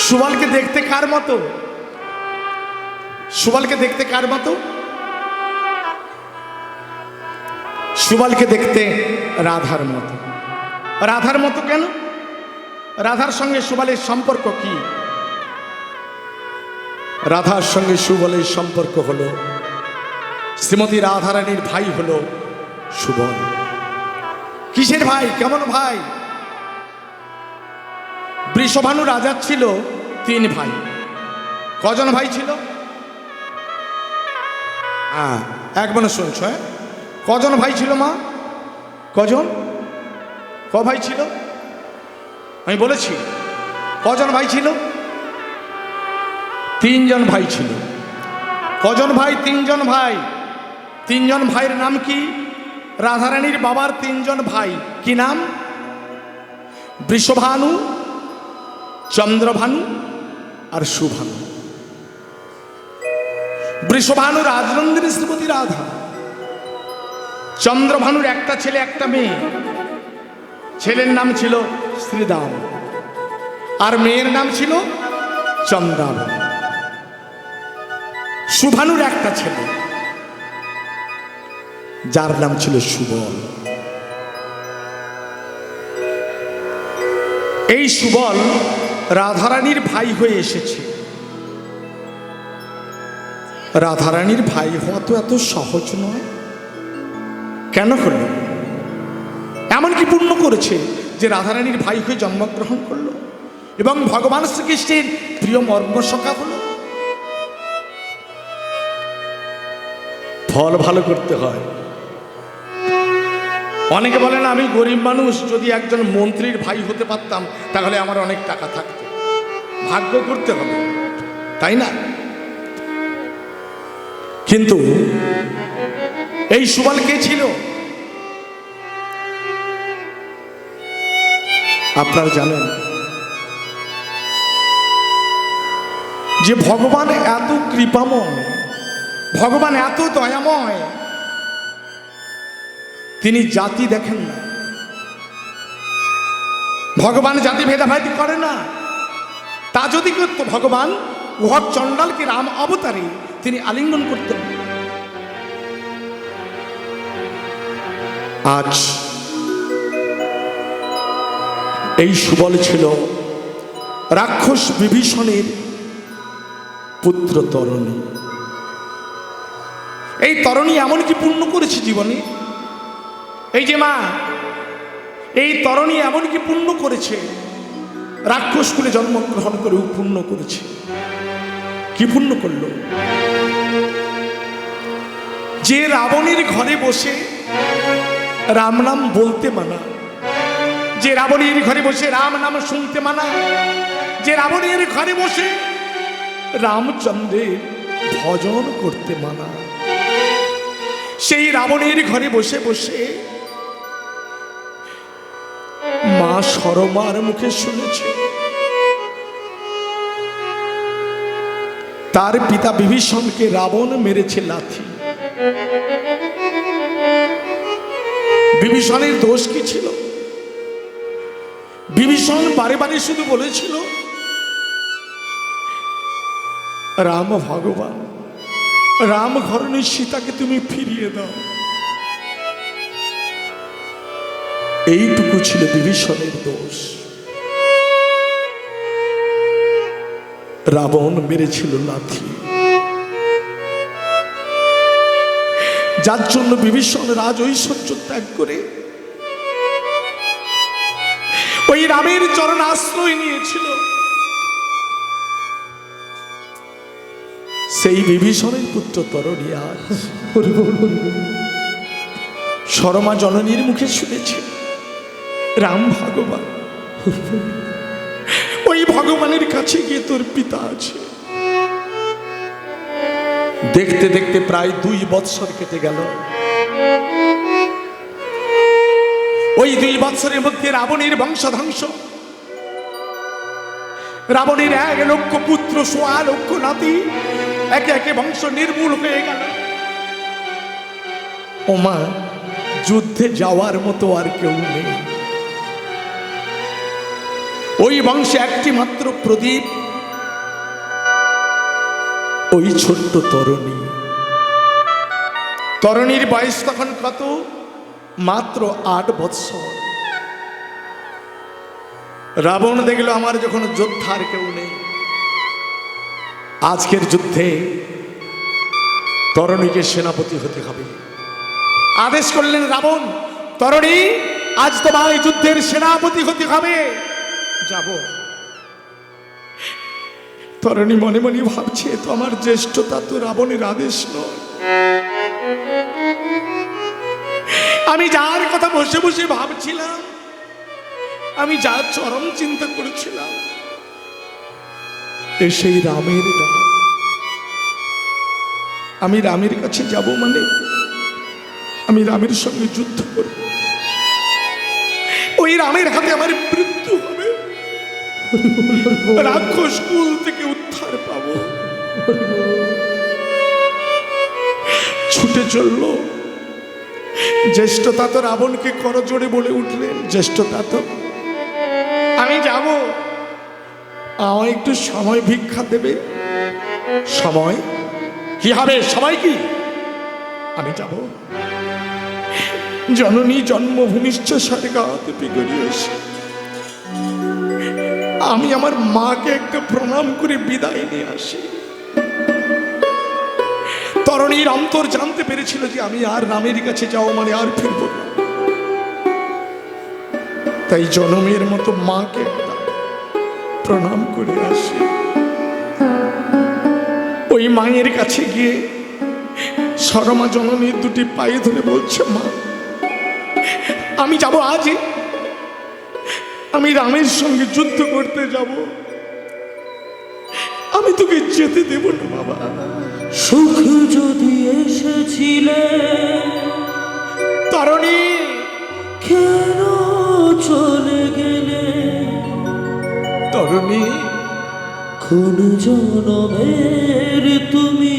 সুবলকে দেখতে কার মতো? সুবলকে দেখতে কার মতো? সুবলকে দেখতে রাধার মতো। রাধার মতো কেন? রাধার সঙ্গে সুবলের সম্পর্ক কি? রাধার সঙ্গে সুবলের সম্পর্ক হলো, শ্রীমতী রাধারানীর ভাই হলো সুবল। কিসের ভাই? কেমন ভাই? বৃষভানু রাজার ছিল 3 ভাই। কজন ভাই ছিল? এক মনে শুনছ? কজন ভাই ছিল মা? কজন? ক ভাই ছিল? আমি বলেছি কজন ভাই ছিল? 3 জন ভাই ছিল। কজন ভাই? 3 জন ভাই। 3 জন ভাইয়ের নাম কি? রাধারানীর বাবার 3 জন ভাই। কি নাম? বৃষভানু, চন্দ্রভানু আর সুভানু। বৃষভানু রাজনন্দিনী শ্রীমতী রাধা। চন্দ্রভানুর একটা ছেলে একটা মেয়ে। ছেলের নাম ছিল শ্রীদাম আর মেয়ের নাম ছিল চন্দ্রাবতী। সুভানুর একটা ছেলে যার নাম ছিল সুবল। এই সুবল রাধারানীর ভাই হয়ে এসেছে। রাধারানীর ভাই হওয়া তো এত সহজ নয়। কেন হলো? এমন কি পুণ্য করেছে যে রাধারানীর ভাই হয়ে জন্মগ্রহণ করলো এবং ভগবান শ্রীকৃষ্ণের প্রিয় মর্মসখা হলো? ফল ভালো করতে হয়। অনেকে বলেন আমি গরিব মানুষ, যদি একজন মন্ত্রীর ভাই হতে পারতাম তাহলে আমার অনেক টাকা থাকতো। ভাগ্য করতে হবে, তাই না? কিন্তু এই সুবল কে ছিল? আপনারা জানেন যে ভগবান এত কৃপাময়, ভগবান এত দয়াময়, তিনি জাতি দেখেন না। ভগবান জাতি ভেদাভেদ করে না। তা যদি করতো ভগবান, উহর চণ্ডালকে রাম অবতারে তিনি আলিঙ্গন করতেন। আজ এই সুবল ছিল রাক্ষস বিভীষণের পুত্র তরণী। এই তরণী এমন কি পুণ্য করেছে জীবনে? এই যে মা, এই তরণী এমন কি পুণ্য করেছে, রাক্ষস কুলে জন্মগ্রহণ করে পুণ্য করেছে। কি পুণ্য করল? যে রাবণের ঘরে বসে রাম নাম বলতে মানা, যে রাবণের ঘরে বসে রাম নাম শুনতে মানা, যে রাবণের ঘরে বসে রামচন্দ্রের ভজন করতে মানা, সেই রাবণের ঘরে বসে বসে মা সরমার মুখে শুনেছে তার পিতা বিভীষণকে রাবণ মেরেছে লাথি। বিভীষণের দোষ কি ছিল? বিভীষণ বারে বারে শুধু বলেছিল রাম ভগবান, রাম ঘরণী সীতাকে তুমি ফিরিয়ে দাও। এইটুকু ছিল বিভীষণের দোষ। রাবণ মেরেছিল লাথি, যার জন্য বিভীষণ রাজ ঐশ্বর্য ত্যাগ করে ওই রামের চরণ আশ্রয় নিয়েছিল। সেই বিভীষণের পুত্র তরণী আজ সরমা জননীর মুখে শুনেছে রাম ভগবান, ওই ভগবানের কাছে গিয়ে তোর পিতা আছে। দেখতে দেখতে প্রায় 2 বৎসর কেটে গেল। ওই 2 বৎসরের মধ্যে রাবণের বংশধ্বংস, রাবণের 1 লক্ষ পুত্র, 1.25 লক্ষ নাতি, একে একে বংশ নির্মূল হয়ে গেল। ওমা, যুদ্ধে যাওয়ার মতো আর কেউ নেই। ওই বংশে একটি মাত্র প্রদীপ ওই ছোট্ট তরুণী, তরুণীর বয়স তখন কত? মাত্র 8 বৎসর। রাবণ দেখলো আমার যখন যোদ্ধার কেউ নেই, আজকের যুদ্ধে তরুণীকে সেনাপতি হতে হবে। আদেশ করলেন রাবণ, তরুণী আজ তোমার যুদ্ধের সেনাপতি হতে হবে। যাব। তরুণী মনে মনে ভাবছে, তো আমার জ্যেষ্ঠতা তো রাবণের আদেশ নয়। আমি যার কথা বসে বসে ভাবছিলাম, আমি যা চরম চিন্তা করেছিলাম, সেই রামের ডাক। আমি রামের কাছে যাব মানে আমি রামের সঙ্গে যুদ্ধ করব, ওই রামের হাতে আমার মৃত্যু হবে, রাক্ষস কুল থেকে উদ্ধার পাবো। ছুটে চলল। জ্যেষ্ঠতা তো রাবণকে করজোড়ে বলে উঠলেন, জ্যেষ্ঠতা তো আমি যাব, আমায় একটু সময় ভিক্ষা দেবে। সময় কি হবে? সময় কি? আমি যাব। জননী জন্মভূমিশ্চ স্বর্গাৎ বিগড়িয়েছে, আমি আমার মাকে একটা প্রণাম করে বিদায় নিয়ে আসি। তরুণীর অন্তর জানতে পেরেছিল যে আমি আর রামের কাছে যাও মানে আর ফিরব না, তাই জনমের মতো মাকে একটা প্রণাম করে আসি। ওই মায়ের কাছে গিয়ে সরমা জননীর দুটি পায়ে ধরে বলছে, মা আমি যাব, আজই আমি রামের সঙ্গে যুদ্ধ করতে যাব, আমি তোকে যেতে দেব না বাবা। সুখ যদি এসেছিলে তরুণী কেন চলে গেলে? তরুণী কোন জনমের তুমি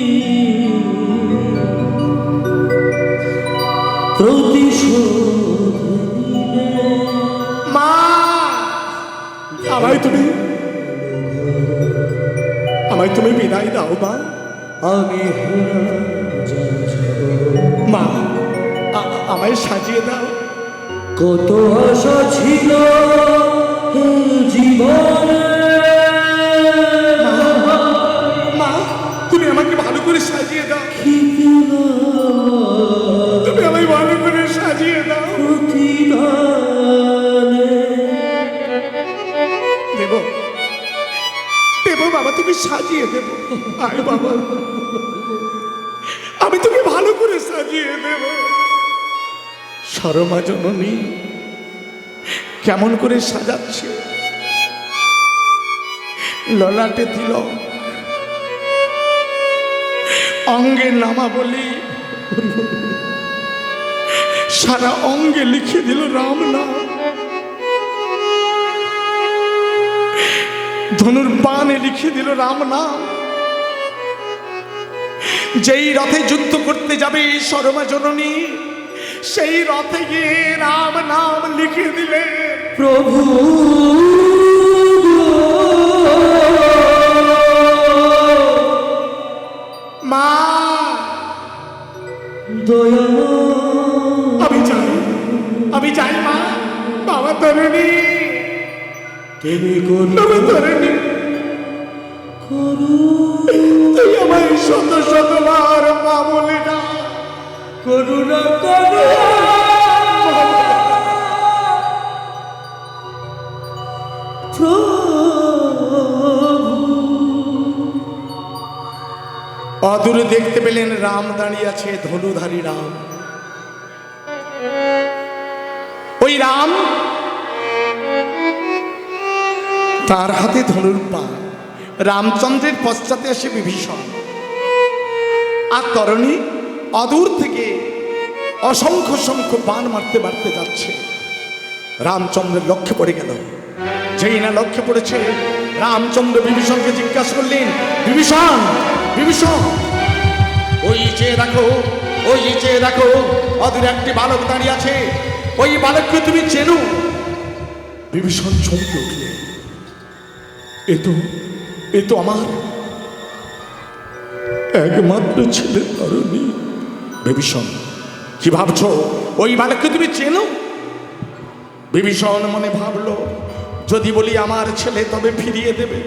প্রতিশোধ নিলে? মা, আমায় তুমি বিদায় দাও মা। আমি মা আমায় সাজিয়ে দাও। কত আশা ছিল জীবনে, মা তুমি আমাকে ভালো করে সাজিয়ে দাও, তুমি আমায় ভালো করে সাজিয়ে দাও। দেব দেব বাবা, তুমি সাজিয়ে দেব। আয় বাবা, আমি তোকে ভালো করে সাজিয়ে দেব। সরমা জননী কেমন করে সাজাচ্ছে, ললাটে তিলক, অঙ্গে নামাবলী, সারা অঙ্গে লিখে দিল রাম নাম। ধনুর বাণে লিখে দিল রাম নাম। যেই রথে যুদ্ধ করতে যাবে সরমা জননী, সেই রথে গিয়ে রাম নাম লিখে দিলে। প্রভু মা দয়া, আমি চাই মা। বাবা তরুণী, তুমি বাবা তরুণী, তুই আমায় শত শতবার মা বলে না। করুণা করো অদূরে দেখতে পেলেন রাম দাঁড়িয়ে আছে, ধনুধারী রাম। ওই রাম, তার হাতে ধনুর বাণ। রামচন্দ্রের পশ্চাতে আসে বিভীষণ, আর তরুণী অদূর থেকে অসংখ্য সংখ্য বাণ মারতে মারতে যাচ্ছে। রামচন্দ্রের লক্ষ্যে পড়ে গেল। যেই না লক্ষ্যে পড়েছে, রামচন্দ্র বিভীষণকে জিজ্ঞাসা করলেন, বিভীষণ বিভীষণ, ওই যে দেখো, ওই যে দেখো, অদূরে একটি বালক দাঁড়িয়ে আছে, ওই বালককে তুমি চেনো? বিভীষণ চমকে উঠলেন, এ তো আমার একমাত্র ছেলে তরুণী। বিভীষণ, কি ভাবছো? ওই বালককে তুমি চেনো? বিভীষণ মনে ভাবলো, যদি বলি আমার ছেলে তবে ফিরিয়ে দেবে,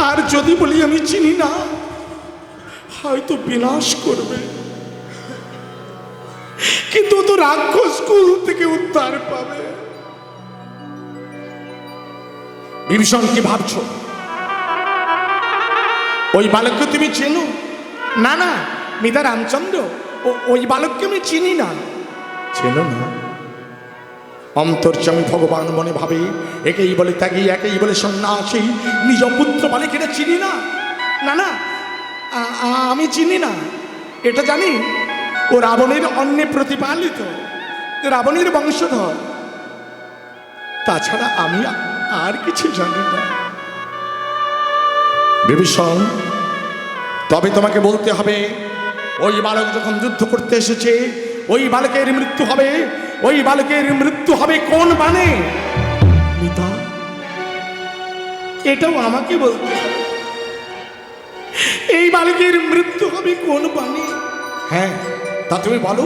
আর যদি বলি আমি চিনি না হয়তো বিনাশ করবে। কিন্তু তো রাক্ষস কুল থেকে উদ্ধার পাবে। বিভীষণ, কি ভাবছো? ওই বালককে তুমি চেনো? না না, মিতা রামচন্দ্র, ওই বালককে আমি চিনি না। চেনো না? অন্তর্যামী ভগবান মনে ভাবে, একেই বলে ত্যাগী, একেই বলে সন্ন্যাসী, নিজ পুত্র বালিকেরা চিনি না। না না, আমি চিনি না, এটা জানি ও রাবণের অন্নে প্রতিপালিত, রাবণের বংশধর। তাছাড়া আমি আর কিছু জানি না। বিভীষণ, তবে তোমাকে বলতে হবে, ওই বালক যখন যুদ্ধ করতে এসেছে, ওই বালকের মৃত্যু হবে। ওই বালকের মৃত্যু হবে কোন বাণে? মিতা, এটাও আমাকে বলতে হবে, এই বালকের মৃত্যু হবে কোন বাণে? হ্যাঁ, তা তুমি বলো।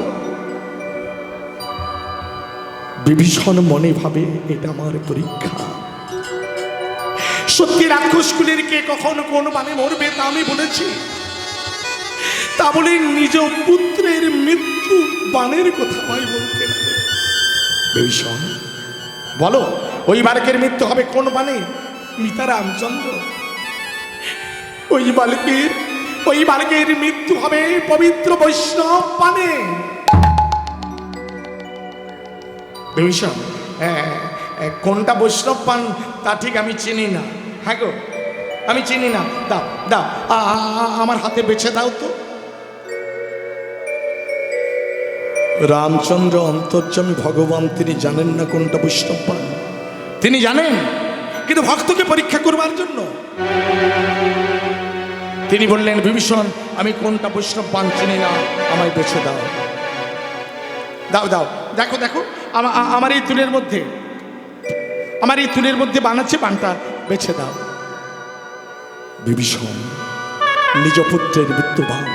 বিভীষণ মনে ভাবে, এটা আমার পরীক্ষা। সত্যি রাক্ষসকুলের কে কখন কোন বাণে মরবে তা আমি বলেছি, তা বলে নিজ পুত্রের মৃত্যু বাণের কথা আমায় বলতে হবে। বিভীষণ, বলো, ওই বালকের মৃত্যু হবে কোন বাণে? মিতা রামচন্দ্র, ওই বালকের মৃত্যু হবে পবিত্র বৈষ্ণব বাণে। বিভীষণ, কোনটা বৈষ্ণব পান তা ঠিক আমি চিনি না। হ্যাঁ গো, আমি চিনি না। দাও দাও, আমার হাতে বেছে দাও তো। রামচন্দ্র অন্তর্যামী ভগবান, তিনি জানেন না কোনটা বৈষ্ণব পান। তিনি জানেন, কিন্তু ভক্তকে পরীক্ষা করবার জন্য তিনি বললেন, বিভীষণ, আমি কোনটা বৈষ্ণব পান চিনি না, আমায় বেছে দাও। দাও দাও, দেখো দেখো, আমার এই তুলের মধ্যে বানাচ্ছে, বানটা বেছে দাও। বিভীষণ নিজ পুত্রের মৃত্যুবান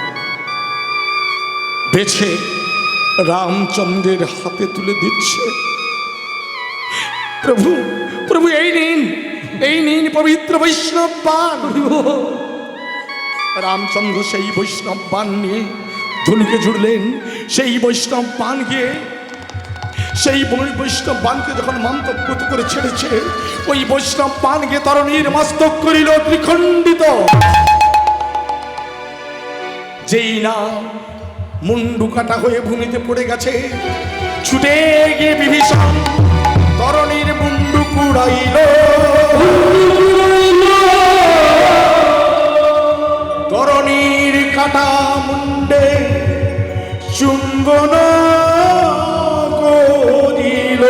বেছে রামচন্দ্রের হাতে তুলে দিচ্ছে। প্রভু, প্রভু, এই নিন পবিত্র বৈষ্ণব বান। রামচন্দ্র সেই বৈষ্ণব বান নিয়ে ধনুকে জুড়লেন। সেই বৈষ্ণব বান গিয়ে, সেই বৈষ্ণব বানকে যখন মন্তব্য করে ছেড়েছে, ওই বৈষ্ণব বান গিয়ে তরণীর মস্তক করিল ত্রিখণ্ডিত। যেই না মুন্ডু কাটা হয়ে ভূমিতে পড়ে গেছে, ছুটে গিয়ে বিভীষণ তরণীর মুন্ডু কুড়াইল। তরণীর কাটা মুন্ডে চুম্বন করিল।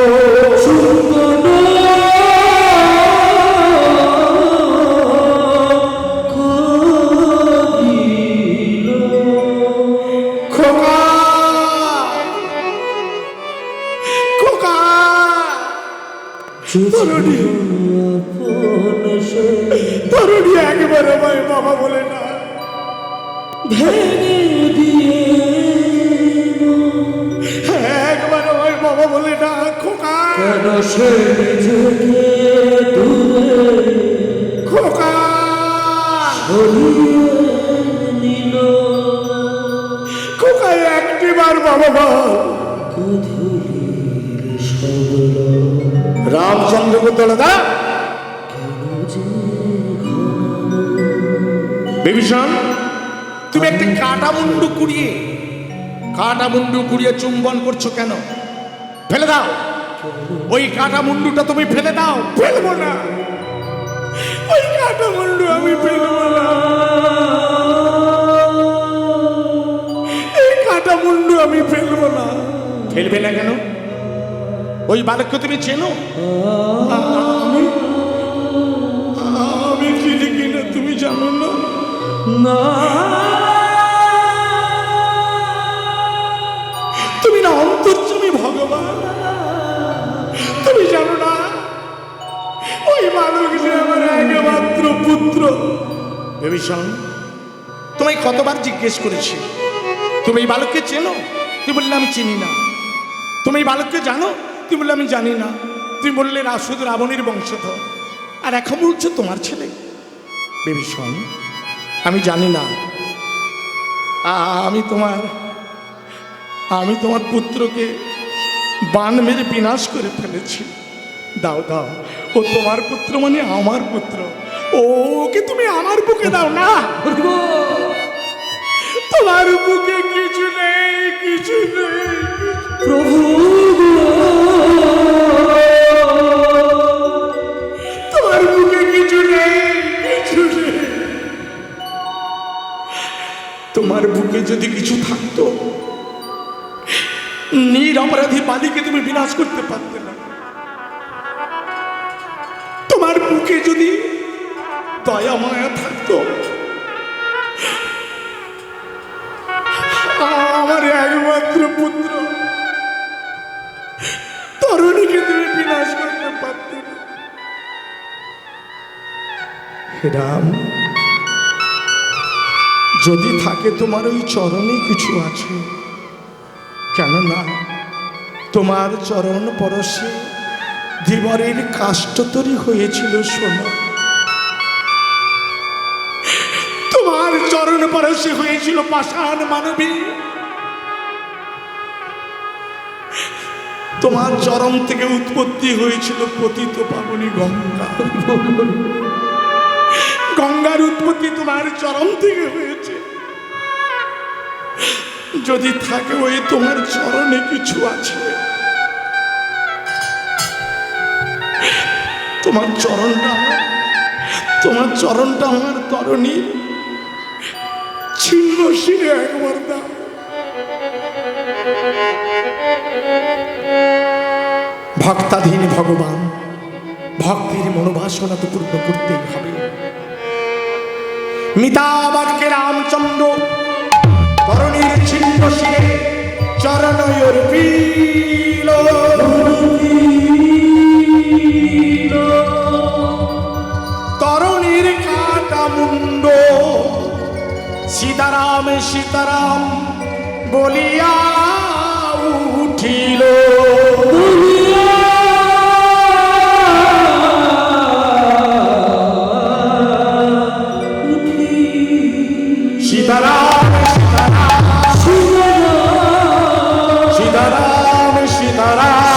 তরুণী একবার আমায় বাবা বলে না, একবার আমায় বাবা বলে না। খোকা, খোকা, খোকা, একটিবার বাবা বল। রামচন্দ্র বলে, দা বিভীষণ, তুমি একটা কাটা মুন্ডু কুড়িয়ে চুম্বন করছো কেন? ফেলে দাও, ওই কাটা মুন্ডুটা তুমি ফেলে দাও। ফেলবো না, ওই কাটা মুন্ডু আমি ফেলবো না, এই কাটা মুন্ডু আমি ফেলবো না। ফেলবে না কেন? ওই বালককে তুমি চেনো? আমি চিনি কিনা তুমি জানো না? না, তুমি না অন্তর্যামী ভগবান, তুমি জানো না ওই বালক যে আমার একমাত্র পুত্র। বিভীষণ, তোমায় কতবার জিজ্ঞেস করেছি, তুমি এই বালককে চেনো? তুমি বললে আমি চিনি না। তুমি এই বালককে জানো? তুমি বললে আমি জানি না। তুমি বললে শুধু রাবণীর বংশধর, আর এখন বলছো তোমার ছেলে। বিভীষণ, আমি জানি না। আমি তোমার পুত্রকে বাণ মেরে বিনাশ করে ফেলেছি। দাও দাও, ও তোমার পুত্র মানে আমার পুত্র, ওকে তুমি আমার বুকে দাও না। তোমার বুকে কিছু নেই, কিছু নেই প্রভু তোমার বুকে কিছু নেই, কিছু নেই। তোমার বুকে যদি কিছু থাকতো, নিরপরাধী বালিকে তুমি বিনাশ করতে পারতে না। তোমার বুকে যদি দয়া মায়া থাকতো, আমার একমাত্র পুত্র তরুণীকে তুমি বিনাশ করতে পারতে না। রাম, যদি থাকে তোমার ওই চরণে কিছু আছে, কেননা তোমার চরণ পরশে ধীবরের কাষ্ঠতরী হয়েছিল সোনা। তোমার চরণ পরশে হয়েছিল পাষাণ মানবী। তোমার চরণ থেকে উৎপত্তি হয়েছিল পতিত পাবনী গঙ্গা। গঙ্গার উৎপত্তি তোমার চরণ থেকে হয়েছে। যদি থাকে ওই তোমার চরণে কিছু আছে, তোমার চরণটা আমার তরণীর ছিন্ন শিরে একবার দাও। ভক্তাধীন ভগবান, ভক্তির মনোবাসনা তো পূর্ণ করতেই হবে। মিতাবাক্যে রামচন্দ্র তরণীর ছিন্ন শিরে চরণ অর্পিল। তরণীর কাটা মুন্ড সীতারাম সীতারাম বলিয়া উঠিল। সীতারাম সীতারাম সীতারাম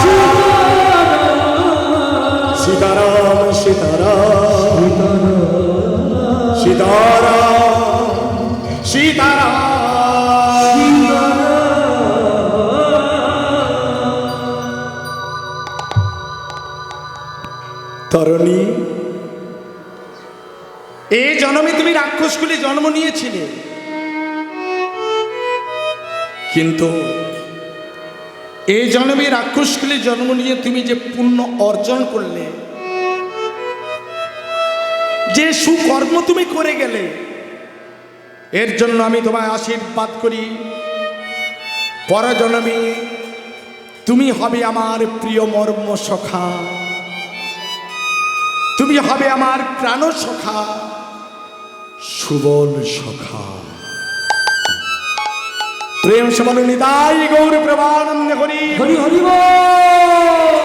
সীতারাম সীতারাম সীতারাম সীতারাম। তরণী, এই জন্মে তুমি রাক্ষসকুলে জন্ম নিয়েছিলে, কিন্তু এই জন্মে রাক্ষসকুলে জন্ম নিয়ে তুমি যে পুণ্য অর্জন করলে, যে সুকর্ম তুমি করে গেলে, এর জন্য আমি তোমায় আশীর্বাদ করি। পরজন্মে তুমি হবে আমার প্রিয় মর্ম সখা, তুমি হবে আমার প্রাণ সখা, সুবল সখা। প্রেম সে বলো নিতাই গৌর প্রেমানন্দ হরি হরি হরি বল।